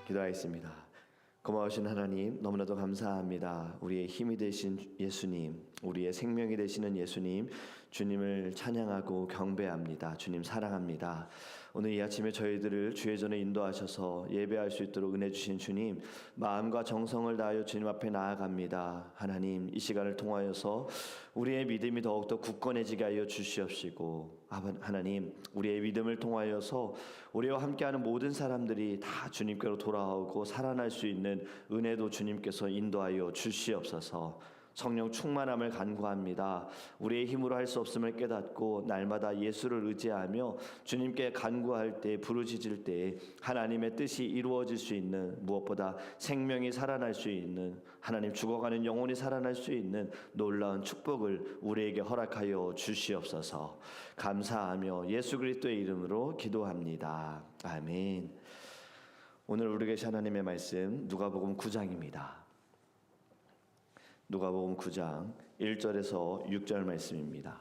기도하겠습니다. 고마우신 하나님, 너무나도 감사합니다. 우리의 힘이 되신 예수님, 우리의 생명이 되시는 예수님, 주님을 찬양하고 경배합니다. 주님 사랑합니다. 오늘 이 아침에 저희들을 주의 전에 인도하셔서 예배할 수 있도록 은혜 주신 주님, 마음과 정성을 다하여 주님 앞에 나아갑니다. 하나님, 이 시간을 통하여서 우리의 믿음이 더욱더 굳건해지게 하여 주시옵시고, 하나님, 우리의 믿음을 통하여서 우리와 함께하는 모든 사람들이 다 주님께로 돌아오고 살아날 수 있는 은혜도 주님께서 인도하여 주시옵소서. 성령 충만함을 간구합니다. 우리의 힘으로 할 수 없음을 깨닫고 날마다 예수를 의지하며 주님께 간구할 때, 부르짖을 때 하나님의 뜻이 이루어질 수 있는, 무엇보다 생명이 살아날 수 있는, 하나님 죽어가는 영혼이 살아날 수 있는 놀라운 축복을 우리에게 허락하여 주시옵소서. 감사하며 예수 그리스도의 이름으로 기도합니다. 아멘. 오늘 우리 계신 하나님의 말씀 누가복음 9장입니다. 누가복음 9장 1절에서 6절 말씀입니다.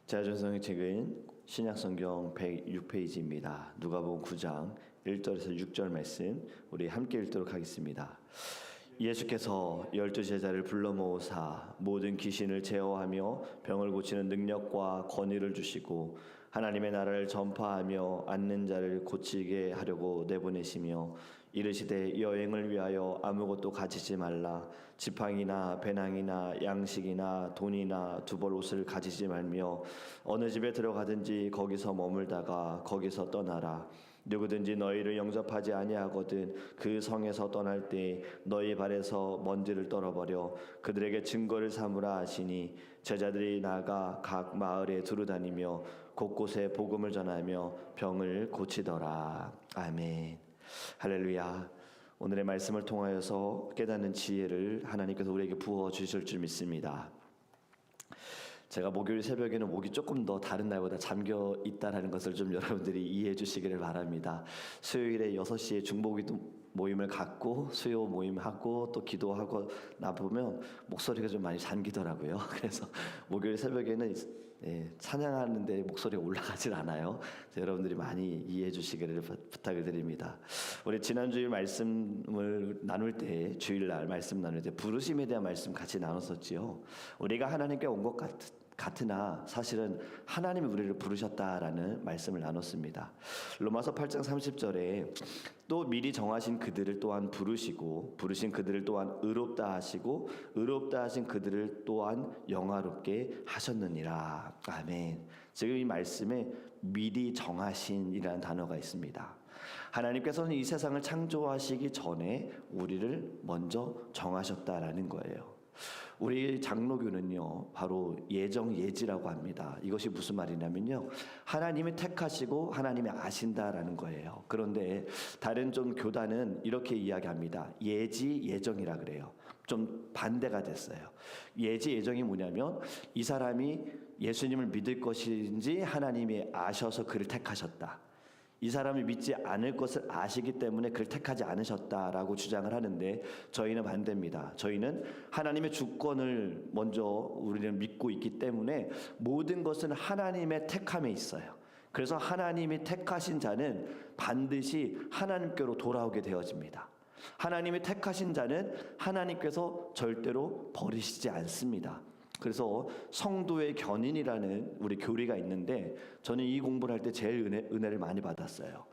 제가 전송의 책은 신약성경 106페이지입니다. 누가복음 9장 1절에서 6절 말씀 우리 함께 읽도록 하겠습니다. 예수께서 12 제자를 불러 모으사 모든 귀신을 제어하며 병을 고치는 능력과 권위를 주시고 하나님의 나라를 전파하며 앉는 자를 고치게 하려고 내보내시며 이르시되 여행을 위하여 아무것도 가지지 말라. 지팡이나 배낭이나 양식이나 돈이나 두벌 옷을 가지지 말며 어느 집에 들어가든지 거기서 머물다가 거기서 떠나라. 누구든지 너희를 영접하지 아니하거든 그 성에서 떠날 때 너희 발에서 먼지를 떨어버려 그들에게 증거를 삼으라 하시니 제자들이 나가 각 마을에 두루다니며 곳곳에 복음을 전하며 병을 고치더라. 아멘. 할렐루야. 오늘의 말씀을 통하여서 깨닫는 지혜를 하나님께서 우리에게 부어 주실 줄 믿습니다. 제가 목요일 새벽에는 목이 조금 더 다른 날보다 잠겨 있다라는 것을 좀 여러분들이 이해해 주시기를 바랍니다. 수요일에 6시에 중보기도 모임을 갖고 수요 모임하고 또 기도하고 나보면 목소리가 좀 많이 잠기더라고요. 그래서 목요일 새벽에는 찬양하는데 목소리가 올라가질 않아요. 여러분들이 많이 이해해 주시기를 부탁을 드립니다. 우리 지난주일 말씀을 나눌 때, 주일날 말씀 나눌 때 부르심에 대한 말씀 같이 나눴었지요. 우리가 하나님께 온 것 같으나 사실은 하나님이 우리를 부르셨다라는 말씀을 나눴습니다. 로마서 8장 30절에 또 미리 정하신 그들을 또한 부르시고 부르신 그들을 또한 의롭다 하시고 의롭다 하신 그들을 또한 영화롭게 하셨느니라. 아멘. 지금 이 말씀에 미리 정하신이라는 단어가 있습니다. 하나님께서는 이 세상을 창조하시기 전에 우리를 먼저 정하셨다라는 거예요. 우리 장로교는요 바로 예정예지라고 합니다. 이것이 무슨 말이냐면요, 하나님이 택하시고 하나님이 아신다라는 거예요. 그런데 다른 좀 교단은 이렇게 이야기합니다. 예지 예정이라 그래요. 좀 반대가 됐어요. 예지 예정이 뭐냐면 이 사람이 예수님을 믿을 것인지 하나님이 아셔서 그를 택하셨다, 이 사람이 믿지 않을 것을 아시기 때문에 그를 택하지 않으셨다라고 주장을 하는데, 저희는 반대입니다. 저희는 하나님의 주권을 먼저 우리는 믿고 있기 때문에 모든 것은 하나님의 택함에 있어요. 그래서 하나님이 택하신 자는 반드시 하나님께로 돌아오게 되어집니다. 하나님이 택하신 자는 하나님께서 절대로 버리시지 않습니다. 그래서 성도의 견인이라는 우리 교리가 있는데, 저는 이 공부를 할 때 제일 은혜를 많이 받았어요.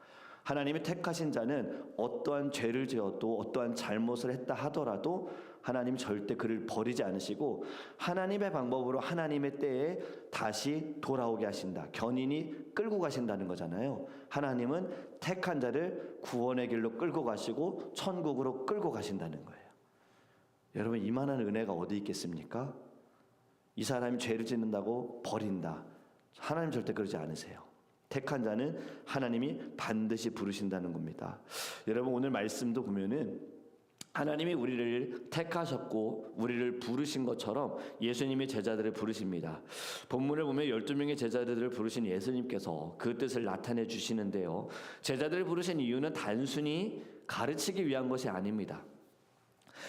하나님이 택하신 자는 어떠한 죄를 지어도 어떠한 잘못을 했다 하더라도 하나님이 절대 그를 버리지 않으시고 하나님의 방법으로 하나님의 때에 다시 돌아오게 하신다. 견인이 끌고 가신다는 거잖아요. 하나님은 택한 자를 구원의 길로 끌고 가시고 천국으로 끌고 가신다는 거예요. 여러분, 이만한 은혜가 어디 있겠습니까? 이 사람이 죄를 짓는다고 버린다. 하나님 절대 그러지 않으세요. 택한 자는 하나님이 반드시 부르신다는 겁니다. 여러분, 오늘 말씀도 보면은 하나님이 우리를 택하셨고 우리를 부르신 것처럼 예수님이 제자들을 부르십니다. 본문을 보면 12명의 제자들을 부르신 예수님께서 그 뜻을 나타내 주시는데요, 제자들을 부르신 이유는 단순히 가르치기 위한 것이 아닙니다.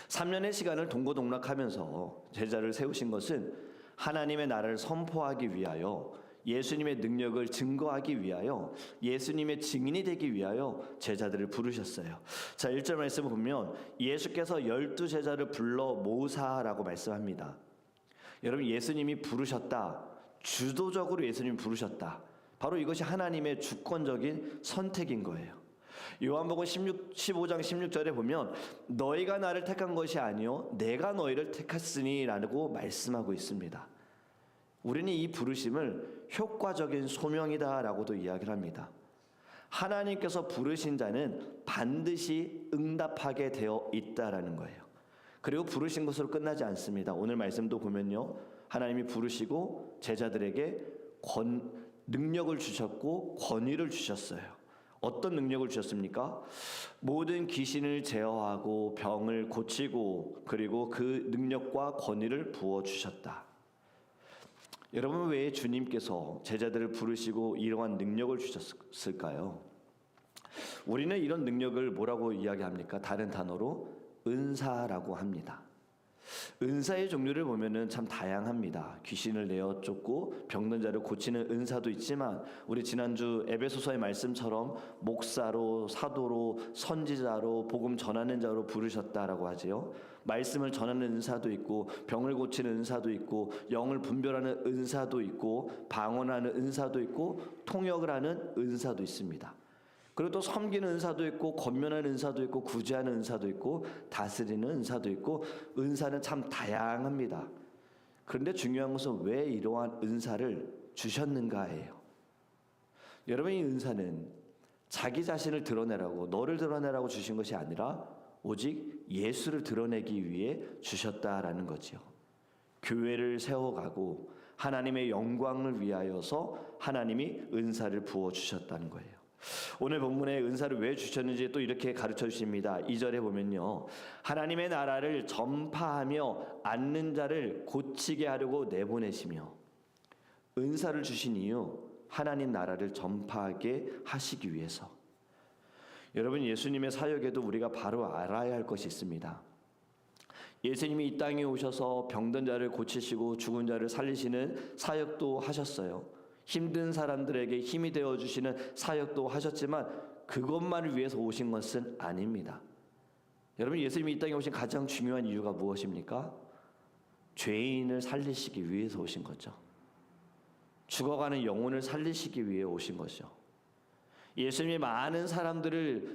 3년의 시간을 동고동락하면서 제자를 세우신 것은 하나님의 나라를 선포하기 위하여 예수님의 능력을 증거하기 위하여 예수님의 증인이 되기 위하여 제자들을 부르셨어요. 자, 1절 말씀을 보면 예수께서 12제자를 불러 모으사라고 말씀합니다. 여러분, 예수님이 부르셨다. 주도적으로 예수님이 부르셨다. 바로 이것이 하나님의 주권적인 선택인 거예요. 요한복음 15장 16절에 보면 너희가 나를 택한 것이 아니요 내가 너희를 택했으니 라고 말씀하고 있습니다. 우리는 이 부르심을 효과적인 소명이다 라고도 이야기를 합니다. 하나님께서 부르신 자는 반드시 응답하게 되어 있다라는 거예요. 그리고 부르신 것으로 끝나지 않습니다. 오늘 말씀도 보면요, 하나님이 부르시고 제자들에게 능력을 주셨고 권위를 주셨어요. 어떤 능력을 주셨습니까? 모든 귀신을 제어하고 병을 고치고 그리고 그 능력과 권위를 부어주셨다. 여러분, 왜 주님께서 제자들을 부르시고 이러한 능력을 주셨을까요? 우리는 이런 능력을 뭐라고 이야기합니까? 다른 단어로 은사라고 합니다. 은사의 종류를 보면은 참 다양합니다. 귀신을 내어 쫓고 병든 자를 고치는 은사도 있지만 우리 지난주 에베소서의 말씀처럼 목사로, 사도로, 선지자로, 복음 전하는 자로 부르셨다라고 하지요. 말씀을 전하는 은사도 있고 병을 고치는 은사도 있고 영을 분별하는 은사도 있고 방언하는 은사도 있고 통역을 하는 은사도 있습니다. 그리고 또 섬기는 은사도 있고 권면하는 은사도 있고 구제하는 은사도 있고 다스리는 은사도 있고 은사는 참 다양합니다. 그런데 중요한 것은 왜 이러한 은사를 주셨는가예요. 여러분, 이 은사는 자기 자신을 드러내라고, 너를 드러내라고 주신 것이 아니라 오직 예수를 드러내기 위해 주셨다라는 거지요. 교회를 세워가고 하나님의 영광을 위하여서 하나님이 은사를 부어주셨다는 거예요. 오늘 본문에 은사를 왜 주셨는지 또 이렇게 가르쳐 주십니다. 2절에 보면요, 하나님의 나라를 전파하며 앉는 자를 고치게 하려고 내보내시며, 은사를 주신 이유 하나님 나라를 전파하게 하시기 위해서. 여러분, 예수님의 사역에도 우리가 바로 알아야 할 것이 있습니다. 예수님이 이 땅에 오셔서 병든 자를 고치시고 죽은 자를 살리시는 사역도 하셨어요. 힘든 사람들에게 힘이 되어주시는 사역도 하셨지만 그것만을 위해서 오신 것은 아닙니다. 여러분, 예수님이 이 땅에 오신 가장 중요한 이유가 무엇입니까? 죄인을 살리시기 위해서 오신 거죠. 죽어가는 영혼을 살리시기 위해 오신 거죠. 예수님이 많은 사람들이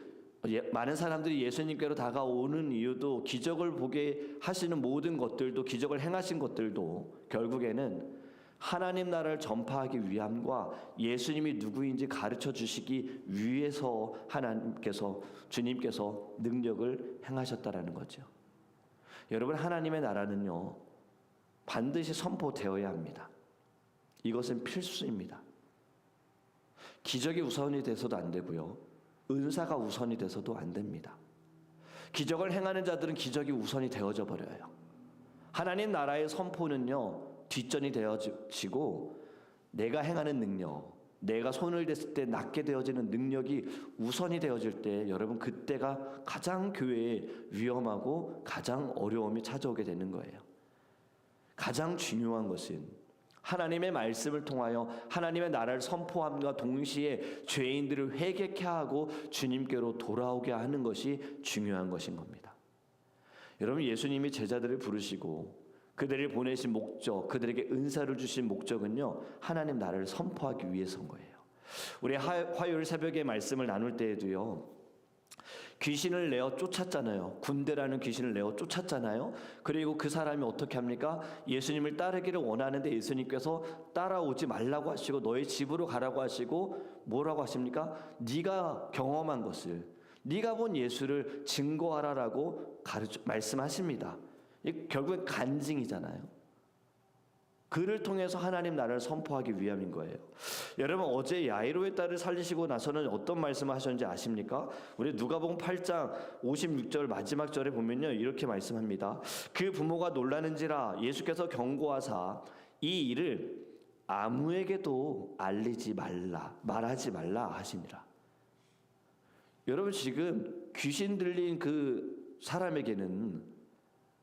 예수님께로 다가오는 이유도, 기적을 보게 하시는 모든 것들도, 기적을 행하신 것들도 결국에는 하나님 나라를 전파하기 위함과 예수님이 누구인지 가르쳐 주시기 위해서 주님께서 능력을 행하셨다라는 거죠. 여러분, 하나님의 나라는요, 반드시 선포되어야 합니다. 이것은 필수입니다. 기적이 우선이 돼서도 안 되고요, 은사가 우선이 돼서도 안 됩니다. 기적을 행하는 자들은 기적이 우선이 되어져 버려요. 하나님 나라의 선포는요, 뒷전이 되어지고 내가 행하는 능력, 내가 손을 댔을 때 낫게 되어지는 능력이 우선이 되어질 때, 여러분, 그때가 가장 교회에 위험하고 가장 어려움이 찾아오게 되는 거예요. 가장 중요한 것은 하나님의 말씀을 통하여 하나님의 나라를 선포함과 동시에 죄인들을 회개케 하고 주님께로 돌아오게 하는 것이 중요한 것인 겁니다. 여러분, 예수님이 제자들을 부르시고 그들을 보내신 목적, 그들에게 은사를 주신 목적은요, 하나님 나라를 선포하기 위해서인 거예요. 우리 화요일 새벽에 말씀을 나눌 때에도요, 귀신을 내어 쫓았잖아요. 군대라는 귀신을 내어 쫓았잖아요. 그리고 그 사람이 어떻게 합니까? 예수님을 따르기를 원하는데 예수님께서 따라오지 말라고 하시고 너희 집으로 가라고 하시고 뭐라고 하십니까? 네가 경험한 것을, 네가 본 예수를 증거하라라고 말씀하십니다. 결국엔 간증이잖아요. 그를 통해서 하나님 나라를 선포하기 위함인 거예요. 여러분, 어제 야이로의 딸을 살리시고 나서는 어떤 말씀을 하셨는지 아십니까? 우리 누가복음 8장 56절 마지막 절에 보면요, 이렇게 말씀합니다. 그 부모가 놀라는지라 예수께서 경고하사 이 일을 아무에게도 말하지 말라 하시니라. 여러분, 지금 귀신 들린 그 사람에게는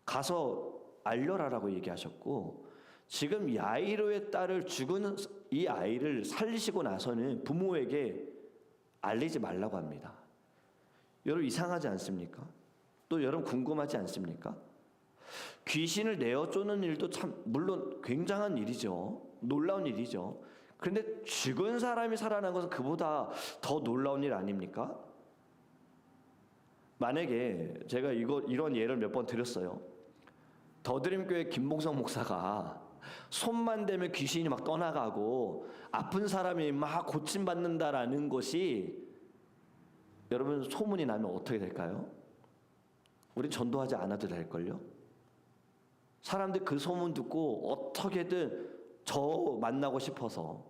가서 알려라라고 얘기하셨고, 지금 야이로의 딸을 죽은 이 아이를 살리시고 나서는 부모에게 알리지 말라고 합니다. 여러분 이상하지 않습니까? 또 여러분 궁금하지 않습니까? 귀신을 내어 쫓는 일도 참 물론 굉장한 일이죠. 놀라운 일이죠. 그런데 죽은 사람이 살아난 것은 그보다 더 놀라운 일 아닙니까? 만약에 제가 이런 예를 몇 번 드렸어요. 더드림교회 김봉성 목사가 손만 대면 귀신이 막 떠나가고 아픈 사람이 막 고침받는다라는 것이 여러분 소문이 나면 어떻게 될까요? 우린 전도하지 않아도 될걸요? 사람들 그 소문 듣고 어떻게든 저 만나고 싶어서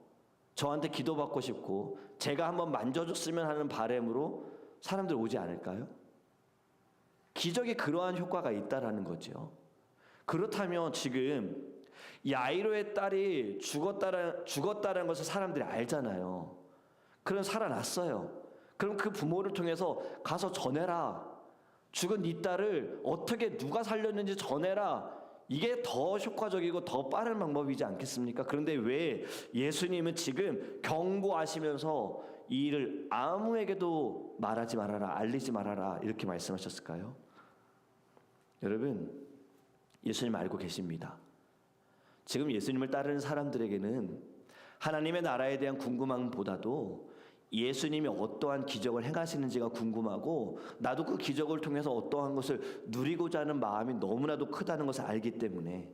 저한테 기도받고 싶고 제가 한번 만져줬으면 하는 바람으로 사람들 오지 않을까요? 기적이 그러한 효과가 있다라는 거죠. 그렇다면 지금 야이로의 딸이 죽었다는 것을 사람들이 알잖아요. 그럼 살아났어요. 그럼 그 부모를 통해서 가서 전해라. 죽은 네 딸을 어떻게 누가 살렸는지 전해라. 이게 더 효과적이고 더 빠른 방법이지 않겠습니까? 그런데 왜 예수님은 지금 경고하시면서 이 일을 아무에게도 말하지 말아라, 알리지 말아라 이렇게 말씀하셨을까요? 여러분, 예수님 알고 계십니다. 지금 예수님을 따르는 사람들에게는 하나님의 나라에 대한 궁금함보다도 예수님이 어떠한 기적을 행하시는지가 궁금하고 나도 그 기적을 통해서 어떠한 것을 누리고자 하는 마음이 너무나도 크다는 것을 알기 때문에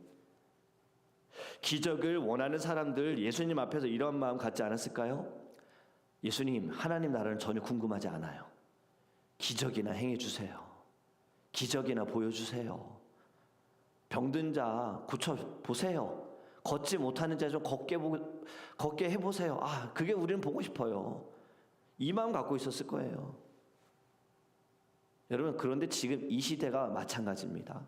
기적을 원하는 사람들 예수님 앞에서 이런 마음 갖지 않았을까요? 예수님, 하나님 나라는 전혀 궁금하지 않아요. 기적이나 행해주세요. 기적이나 보여주세요. 병든 자 고쳐보세요. 걷지 못하는 자 좀 걷게 해보세요. 그게 우리는 보고 싶어요. 이 마음 갖고 있었을 거예요. 여러분, 그런데 지금 이 시대가 마찬가지입니다.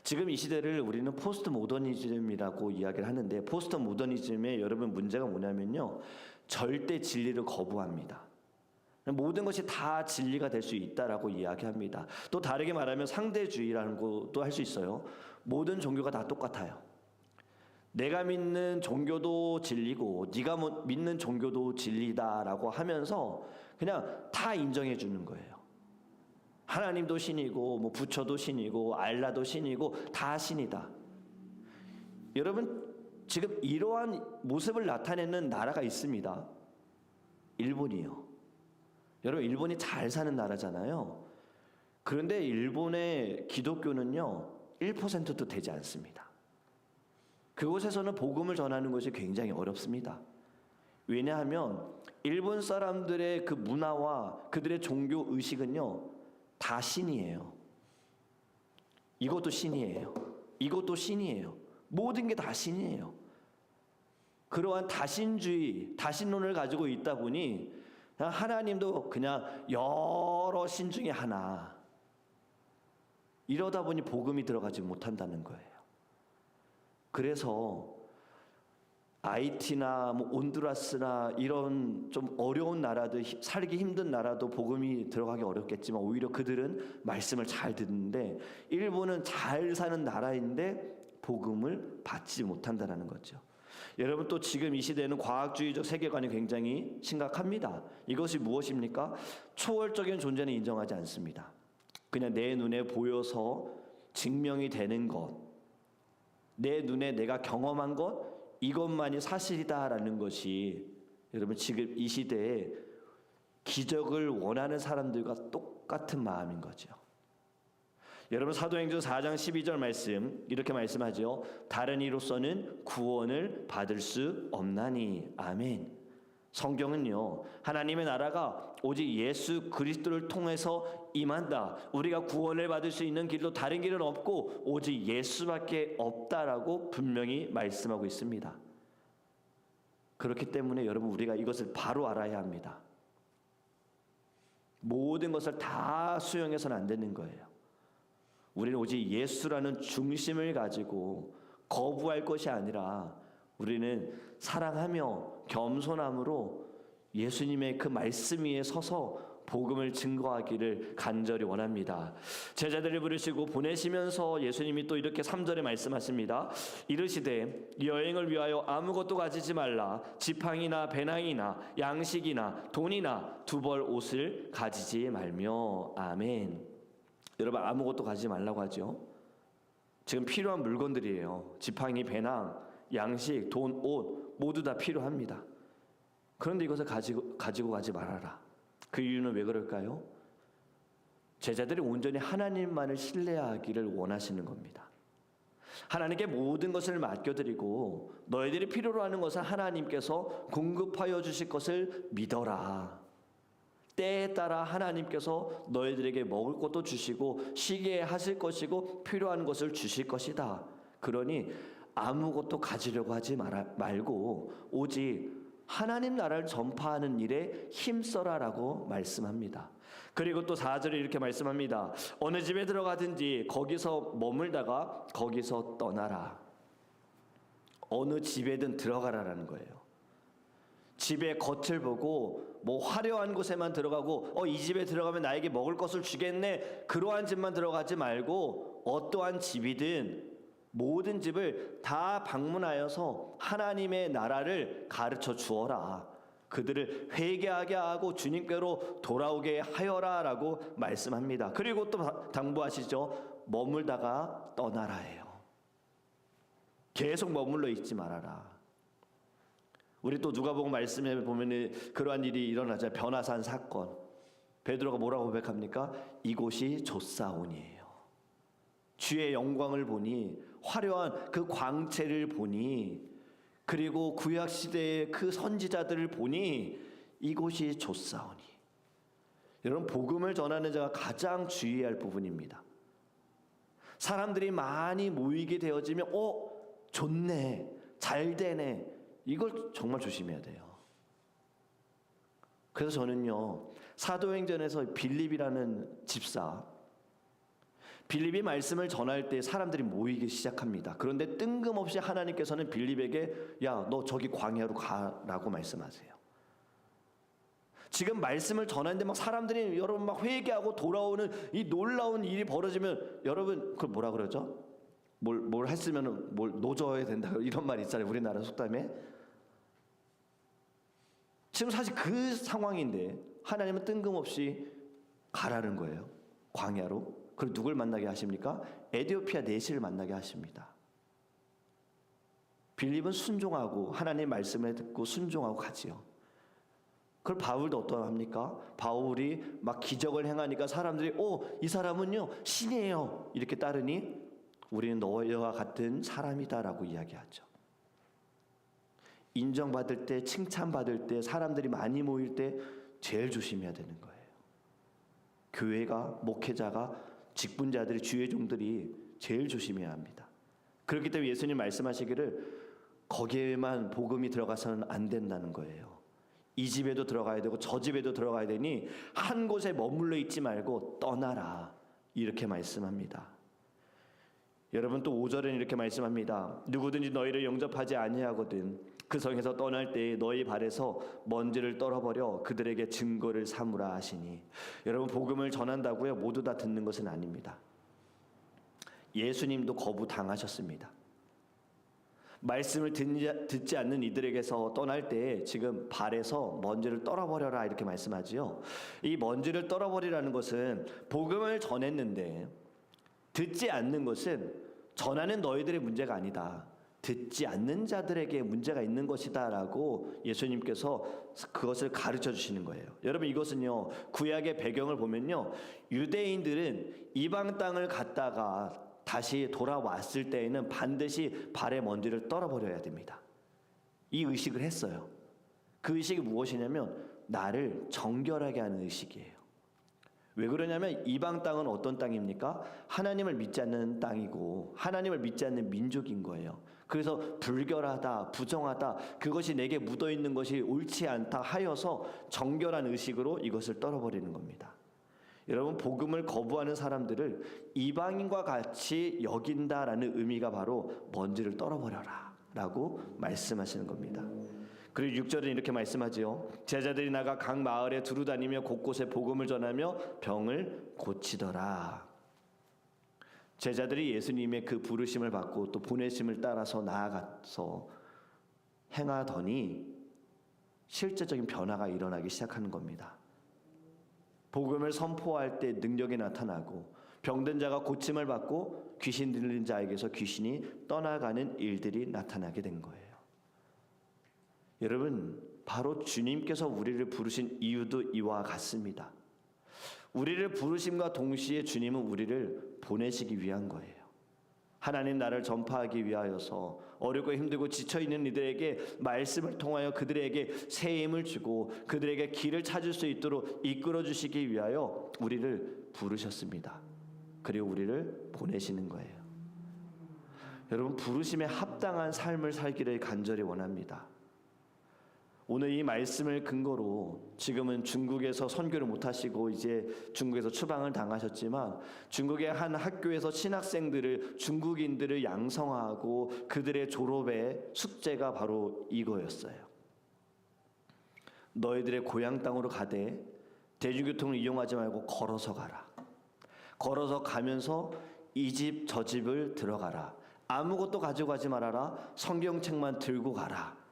지금 이 시대를 우리는 포스트 모더니즘이라고 이야기를 하는데 포스트 모더니즘의 여러분 문제가 뭐냐면요. 절대 진리를 거부합니다. 모든 것이 다 진리가 될 수 있다라고 이야기합니다. 또 다르게 말하면 상대주의라는 것도 할 수 있어요. 모든 종교가 다 똑같아요. 내가 믿는 종교도 진리고 네가 믿는 종교도 진리다라고 하면서 그냥 다 인정해 주는 거예요. 하나님도 신이고 뭐 부처도 신이고 알라도 신이고 다 신이다. 여러분, 지금 이러한 모습을 나타내는 나라가 있습니다. 일본이요. 여러분, 일본이 잘 사는 나라잖아요. 그런데 일본의 기독교는요 1%도 되지 않습니다. 그곳에서는 복음을 전하는 것이 굉장히 어렵습니다. 왜냐하면 일본 사람들의 그 문화와 그들의 종교 의식은요 다 신이에요. 이것도 신이에요. 이것도 신이에요. 모든 게 다 신이에요. 그러한 다신주의, 다신론을 가지고 있다 보니 하나님도 그냥 여러 신 중에 하나. 이러다 보니 복음이 들어가지 못한다는 거예요. 그래서 아이티나 뭐 온두라스나 이런 좀 어려운 나라들, 살기 힘든 나라도 복음이 들어가기 어렵겠지만 오히려 그들은 말씀을 잘 듣는데 일본은 잘 사는 나라인데 복음을 받지 못한다는 거죠. 여러분, 또 지금 이 시대는 과학주의적 세계관이 굉장히 심각합니다. 이것이 무엇입니까? 초월적인 존재는 인정하지 않습니다. 그냥 내 눈에 보여서 증명이 되는 것, 내 눈에 내가 경험한 것, 이것만이 사실이다라는 것이 여러분 지금 이 시대에 기적을 원하는 사람들과 똑같은 마음인 거죠. 여러분, 사도행전 4장 12절 말씀 이렇게 말씀하죠. 다른 이로서는 구원을 받을 수 없나니. 아멘. 성경은요, 하나님의 나라가 오직 예수 그리스도를 통해서 임한다. 우리가 구원을 받을 수 있는 길도 다른 길은 없고 오직 예수밖에 없다라고 분명히 말씀하고 있습니다. 그렇기 때문에 여러분, 우리가 이것을 바로 알아야 합니다. 모든 것을 다 수용해서는 안 되는 거예요. 우리는 오직 예수라는 중심을 가지고 거부할 것이 아니라 우리는 사랑하며 겸손함으로 예수님의 그 말씀 위에 서서 복음을 증거하기를 간절히 원합니다. 제자들을 부르시고 보내시면서 예수님이 또 이렇게 3절에 말씀하십니다. 이르시되 여행을 위하여 아무것도 가지지 말라. 지팡이나 배낭이나 양식이나 돈이나 두 벌 옷을 가지지 말며. 아멘. 여러분, 아무것도 가지지 말라고 하죠. 지금 필요한 물건들이에요. 지팡이, 배낭, 양식, 돈, 옷 모두 다 필요합니다. 그런데 이것을 가지고 가지 말아라. 그 이유는 왜 그럴까요? 제자들이 온전히 하나님만을 신뢰하기를 원하시는 겁니다. 하나님께 모든 것을 맡겨드리고 너희들이 필요로 하는 것을 하나님께서 공급하여 주실 것을 믿어라. 때에 따라 하나님께서 너희들에게 먹을 것도 주시고 쉬게 하실 것이고 필요한 것을 주실 것이다. 그러니 아무것도 가지려고 하지 말고 오직 하나님 나라를 전파하는 일에 힘써라라고 말씀합니다. 그리고 또 4절에 이렇게 말씀합니다. 어느 집에 들어가든지 거기서 머물다가 거기서 떠나라. 어느 집에든 들어가라라는 거예요. 집의 겉을 보고 뭐 화려한 곳에만 들어가고 이 집에 들어가면 나에게 먹을 것을 주겠네, 그러한 집만 들어가지 말고 어떠한 집이든 모든 집을 다 방문하여서 하나님의 나라를 가르쳐 주어라. 그들을 회개하게 하고 주님께로 돌아오게 하여라 라고 말씀합니다. 그리고 또 당부하시죠. 머물다가 떠나라예요. 계속 머물러 있지 말아라. 우리 또 누가복음 말씀에 보면 그러한 일이 일어나자. 변화산 사건. 베드로가 뭐라고 고백합니까? 이곳이 좆사온이에요. 주의 영광을 보니, 화려한 그 광채를 보니, 그리고 구약 시대의 그 선지자들을 보니 이곳이 좆사오니. 여러분, 복음을 전하는 자가 가장 주의할 부분입니다. 사람들이 많이 모이게 되어지면 좋네, 잘 되네, 이걸 정말 조심해야 돼요. 그래서 저는요, 사도행전에서 빌립이라는 집사, 빌립이 말씀을 전할 때 사람들이 모이기 시작합니다. 그런데 뜬금없이 하나님께서는 빌립에게 야, 너 저기 광야로 가라고 말씀하세요. 지금 말씀을 전하는데 막 사람들이 여러분 막 회개하고 돌아오는 이 놀라운 일이 벌어지면 여러분 그걸 뭐라 그러죠? 뭘 했으면 뭘 노져야 된다, 이런 말 있잖아요. 우리나라 속담에. 지금 사실 그 상황인데 하나님은 뜬금없이 가라는 거예요. 광야로. 그럼 누굴 만나게 하십니까? 에디오피아 내시를 만나게 하십니다. 빌립은 순종하고 하나님의 말씀을 듣고 순종하고 가지요. 그걸 바울도 어떠합니까? 바울이 막 기적을 행하니까 사람들이 이 사람은요 신이에요 이렇게 따르니 우리는 너희와 같은 사람이다라고 이야기하죠. 인정받을 때, 칭찬받을 때, 사람들이 많이 모일 때 제일 조심해야 되는 거예요. 교회가, 목회자가, 직분자들이, 주의 종들이 제일 조심해야 합니다. 그렇기 때문에 예수님 말씀하시기를 거기에만 복음이 들어가서는 안 된다는 거예요. 이 집에도 들어가야 되고 저 집에도 들어가야 되니 한 곳에 머물러 있지 말고 떠나라, 이렇게 말씀합니다. 여러분, 또 5절에는 이렇게 말씀합니다. 누구든지 너희를 영접하지 아니하거든 그 성에서 떠날 때에 너희 발에서 먼지를 떨어버려 그들에게 증거를 삼으라 하시니. 여러분, 복음을 전한다고요 모두 다 듣는 것은 아닙니다. 예수님도 거부당하셨습니다. 말씀을 듣지 않는 이들에게서 떠날 때 지금 발에서 먼지를 떨어버려라 이렇게 말씀하지요. 이 먼지를 떨어버리라는 것은 복음을 전했는데 듣지 않는 것은 전하는 너희들의 문제가 아니다, 듣지 않는 자들에게 문제가 있는 것이다 라고 예수님께서 그것을 가르쳐 주시는 거예요. 여러분, 이것은요 구약의 배경을 보면요 유대인들은 이방 땅을 갔다가 다시 돌아왔을 때에는 반드시 발에 먼지를 떨어버려야 됩니다. 이 의식을 했어요. 그 의식이 무엇이냐면 나를 정결하게 하는 의식이에요. 왜 그러냐면 이방 땅은 어떤 땅입니까? 하나님을 믿지 않는 땅이고 하나님을 믿지 않는 민족인 거예요. 그래서 불결하다, 부정하다, 그것이 내게 묻어있는 것이 옳지 않다 하여서 정결한 의식으로 이것을 떨어버리는 겁니다. 여러분, 복음을 거부하는 사람들을 이방인과 같이 여긴다라는 의미가 바로 먼지를 떨어버려라 라고 말씀하시는 겁니다. 그리고 6절은 이렇게 말씀하지요. 제자들이 나가 각 마을에 두루 다니며 곳곳에 복음을 전하며 병을 고치더라. 제자들이 예수님의 그 부르심을 받고 또 보내심을 따라서 나아가서 행하더니 실제적인 변화가 일어나기 시작하는 겁니다. 복음을 선포할 때 능력이 나타나고 병든 자가 고침을 받고 귀신 들린 자에게서 귀신이 떠나가는 일들이 나타나게 된 거예요. 여러분, 바로 주님께서 우리를 부르신 이유도 이와 같습니다. 우리를 부르심과 동시에 주님은 우리를 보내시기 위한 거예요. 하나님 나라를 전파하기 위하여서 어렵고 힘들고 지쳐있는 이들에게 말씀을 통하여 그들에게 새 힘을 주고 그들에게 길을 찾을 수 있도록 이끌어 주시기 위하여 우리를 부르셨습니다. 그리고 우리를 보내시는 거예요. 여러분, 부르심에 합당한 삶을 살기를 간절히 원합니다. 오늘 이 말씀을 근거로 지금은 중국에서 선교를 못하시고 이제 중국에서 추방을 당하셨지만 중국의 한 학교에서 신학생들을 중국인들을 양성하고 그들의 졸업의 숙제가 바로 이거였어요. 너희들의 고향 땅으로 가되 대중교통을 이용하지 말고 걸어서 가라. 걸어서 가면서 이 집 저 집을 들어가라. 아무것도 가져가지 말아라. 성경책만 들고 가라.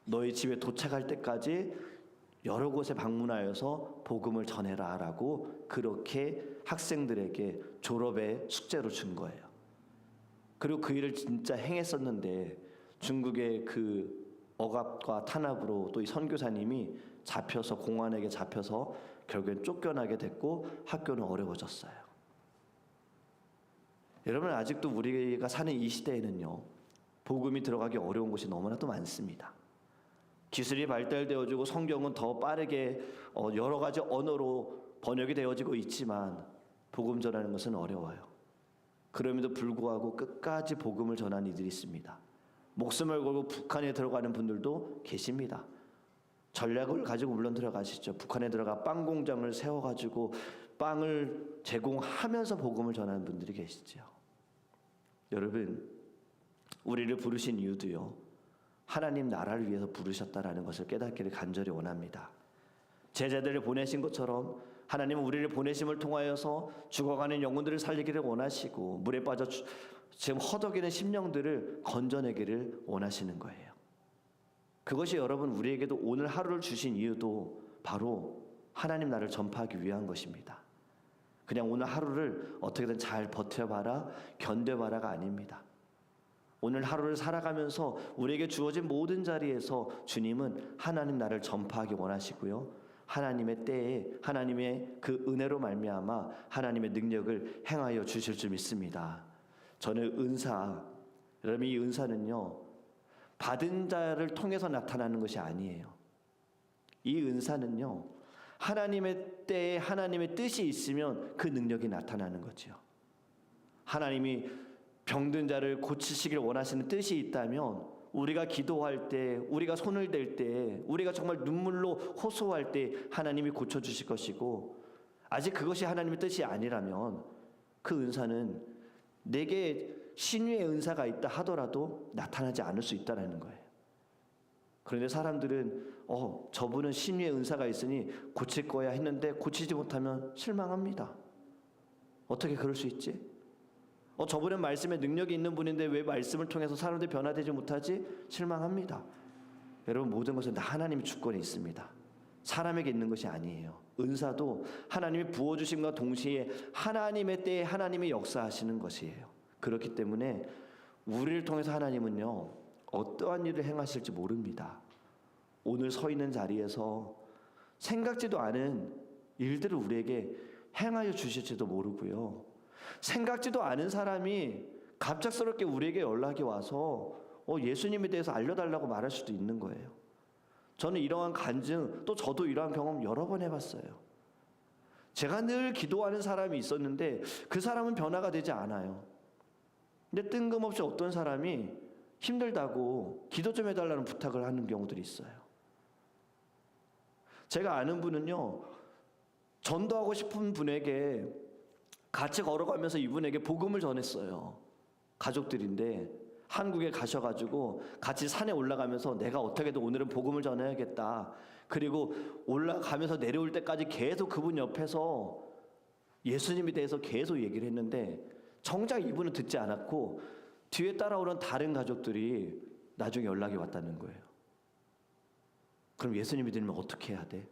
너희 집에 도착할 때까지 여러 곳에 방문하여서 복음을 전해라 라고 그렇게 학생들에게 졸업의 숙제로 준 거예요. 그리고 그 일을 진짜 행했었는데 중국의 그 억압과 탄압으로 또 이 선교사님이 잡혀서 공안에게 잡혀서 결국엔 쫓겨나게 됐고 학교는 어려워졌어요. 여러분, 아직도 우리가 사는 이 시대에는요, 복음이 들어가기 어려운 곳이 너무나 또 많습니다. 기술이 발달되어지고 성경은 더 빠르게 여러 가지 언어로 번역이 되어지고 있지만 복음 전하는 것은 어려워요. 그럼에도 불구하고 끝까지 복음을 전하는 이들이 있습니다. 목숨을 걸고 북한에 들어가는 분들도 계십니다. 전략을 가지고 물론 들어가시죠. 북한에 들어가 빵 공장을 세워가지고 빵을 제공하면서 복음을 전하는 분들이 계시죠. 여러분, 우리를 부르신 이유도요, 하나님 나라를 위해서 부르셨다라는 것을 깨닫기를 간절히 원합니다. 제자들을 보내신 것처럼 하나님은 우리를 보내심을 통하여서 죽어가는 영혼들을 살리기를 원하시고 물에 빠져 지금 허덕이는 심령들을 건져내기를 원하시는 거예요. 그것이 여러분 우리에게도 오늘 하루를 주신 이유도 바로 하나님 나라를 전파하기 위한 것입니다. 그냥 오늘 하루를 어떻게든 잘 버텨봐라, 견뎌봐라가 아닙니다. 오늘 하루를 살아가면서 우리에게 주어진 모든 자리에서 주님은 하나님 나라를 전파하기 원하시고요, 하나님의 때에 하나님의 그 은혜로 말미암아 하나님의 능력을 행하여 주실 줄 믿습니다. 저는 은사, 여러분 이 은사는요 받은 자를 통해서 나타나는 것이 아니에요. 이 은사는요 하나님의 때에 하나님의 뜻이 있으면 그 능력이 나타나는 거죠. 하나님이 병든 자를 고치시길 원하시는 뜻이 있다면 우리가 기도할 때, 우리가 손을 댈 때, 우리가 정말 눈물로 호소할 때 하나님이 고쳐주실 것이고, 아직 그것이 하나님의 뜻이 아니라면 그 은사는 내게 신유의 은사가 있다 하더라도 나타나지 않을 수 있다는 거예요. 그런데 사람들은 저분은 신유의 은사가 있으니 고칠 거야 했는데 고치지 못하면 실망합니다. 어떻게 그럴 수 있지? 저분은 말씀에 능력이 있는 분인데 왜 말씀을 통해서 사람들이 변화되지 못하지? 실망합니다. 여러분, 모든 것은 다 하나님의 주권에 있습니다. 사람에게 있는 것이 아니에요. 은사도 하나님이 부어주심과 동시에 하나님의 때에 하나님이 역사하시는 것이에요. 그렇기 때문에 우리를 통해서 하나님은요 어떠한 일을 행하실지 모릅니다. 오늘 서 있는 자리에서 생각지도 않은 일들을 우리에게 행하여 주실지도 모르고요, 생각지도 않은 사람이 갑작스럽게 우리에게 연락이 와서 예수님에 대해서 알려달라고 말할 수도 있는 거예요. 저는 이러한 간증, 또 저도 이러한 경험 여러 번 해봤어요. 제가 늘 기도하는 사람이 있었는데 그 사람은 변화가 되지 않아요. 근데 뜬금없이 어떤 사람이 힘들다고 기도 좀 해달라는 부탁을 하는 경우들이 있어요. 제가 아는 분은요, 전도하고 싶은 분에게 같이 걸어가면서 이분에게 복음을 전했어요. 가족들인데 한국에 가셔가지고 같이 산에 올라가면서 내가 어떻게든 오늘은 복음을 전해야겠다. 그리고 올라가면서 내려올 때까지 계속 그분 옆에서 예수님에 대해서 계속 얘기를 했는데 정작 이분은 듣지 않았고 뒤에 따라오는 다른 가족들이 나중에 연락이 왔다는 거예요. 그럼 예수님이 들으면 어떻게 해야 돼?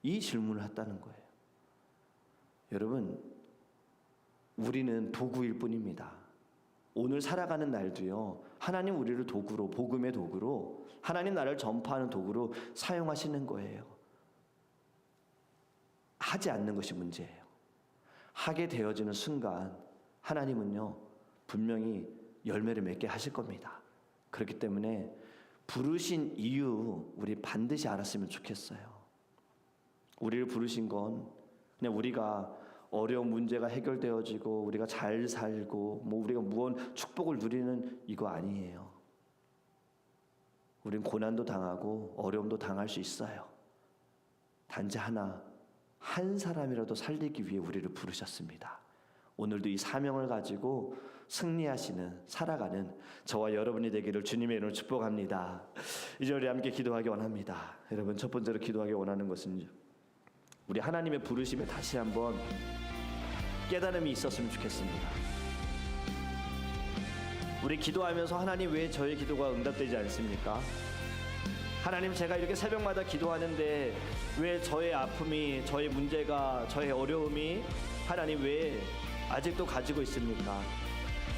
이 질문을 했다는 거예요. 여러분, 우리는 도구일 뿐입니다. 오늘 살아가는 날도요, 하나님 우리를 도구로, 복음의 도구로, 하나님 나라를 전파하는 도구로 사용하시는 거예요. 하지 않는 것이 문제예요. 하게 되어지는 순간 하나님은요, 분명히 열매를 맺게 하실 겁니다. 그렇기 때문에 부르신 이유 우리 반드시 알았으면 좋겠어요. 우리를 부르신 건 그냥 우리가 어려운 문제가 해결되어지고 우리가 잘 살고 뭐 우리가 무언 축복을 누리는 이거 아니에요. 우린 고난도 당하고 어려움도 당할 수 있어요. 단지 한 사람이라도 살리기 위해 우리를 부르셨습니다. 오늘도 이 사명을 가지고 승리하시는, 살아가는 저와 여러분이 되기를 주님의 이름으로 축복합니다. 이제 우리 함께 기도하기 원합니다. 여러분, 첫 번째로 기도하기 원하는 것은 우리 하나님의 부르심에 다시 한번 깨달음이 있었으면 좋겠습니다. 우리 기도하면서 하나님, 왜 저의 기도가 응답되지 않습니까? 하나님, 제가 이렇게 새벽마다 기도하는데 왜 저의 아픔이, 저의 문제가, 저의 어려움이 하나님 왜 아직도 가지고 있습니까?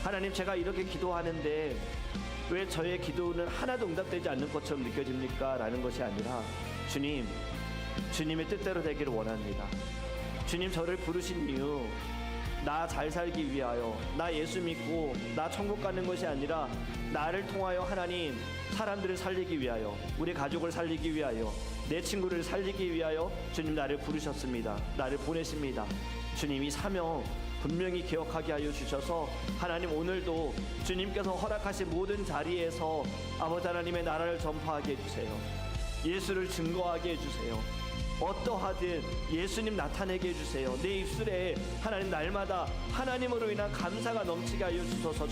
하나님, 제가 이렇게 기도하는데 왜 저의 기도는 하나도 응답되지 않는 것처럼 느껴집니까? 라는 것이 아니라 주님, 주님의 뜻대로 되기를 원합니다. 주님, 저를 부르신 이유 나 잘 살기 위하여, 나 예수 믿고 나 천국 가는 것이 아니라 나를 통하여 하나님 사람들을 살리기 위하여, 우리 가족을 살리기 위하여, 내 친구를 살리기 위하여 주님 나를 부르셨습니다. 나를 보내십니다. 주님, 이 사명 분명히 기억하게 하여 주셔서 하나님, 오늘도 주님께서 허락하신 모든 자리에서 아버지 하나님의 나라를 전파하게 해주세요. 예수를 증거하게 해주세요. 어떠하든 예수님 나타내게 해주세요. 내 입술에 하나님 날마다 하나님으로 인한 감사가 넘치게 하여 주소서.